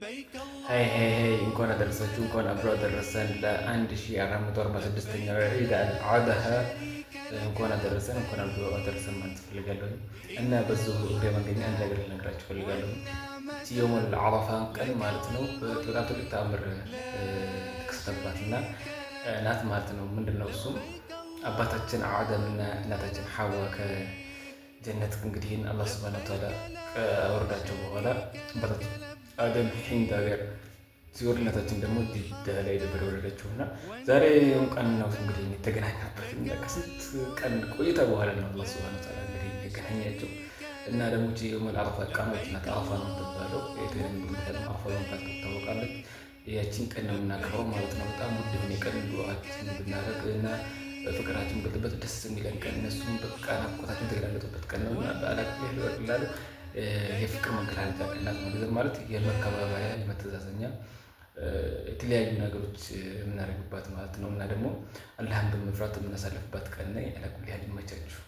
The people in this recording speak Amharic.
هاي እንኳን አደረሳችሁ እንኳን አብሮ አደረሰን ለ1446ኛው ዒድ አልአድሃ እንኳን አደረሰን እንኳን አብሮ አደረሰን ማለት ፈልጋለሁ። እና በዚሁ እግረ መንገድ አንድ ነገር ልነግራችሁ ፈልጋለሁ። የውመል ዓረፋ ቀን ማለት ነው በጣም ትልቅ ተአምር ተከሰተባትና ናት ማለት ነው። ምንድነው እሱም አባታችን አደም እና እናታችን ሐዋ ከጀነት እንግዲህ አላህ ሱብሓነሁ ወተዓላ አወረዳቸው በኋላ አባታችን አደም ሂንድ ሀገር ሲወርድ እናታችን ደግሞ ጅዳ ላይ ነበር የወረደችው እና ዛሬ ቀን ነው እንግዲህ የተገናኘበት ከስንት ቀን ቆይታ በኋላ ነው አላህ ሱብሓነሁ ወተዓላ እንግዲህ የገናኛቸው እና ደግሞ የውመል ዓረፋ ቀኖች ናት። ዓረፋ ነው የምትባለው የተለያዩ ዓረፋ በመባል ትታወቃለች። ያቺን ቀን ነው የምናከብረው ማለት ነው። በጣም ውድ የሆነ ቀን ዱዓችን ብናደርግ እና ፍቅራችን የምንገልጥበት ደስ የሚለን ቀን እነሱም በቃ ናፍቆታችን የተገላለጡበት ቀን ነው እና በዓላት ይላሉ የፍቅር መገላለጫ ቀናት ማለት የመከባበሪያ የመተዛዘኛ የተለያዩ ነገሮች የምናደርግባት ማለት ነው እና ደግሞ አላህን በመፍራት የምናሳልፍባት ቀን ላይ አላኩል ያህል ይመቻችሁ።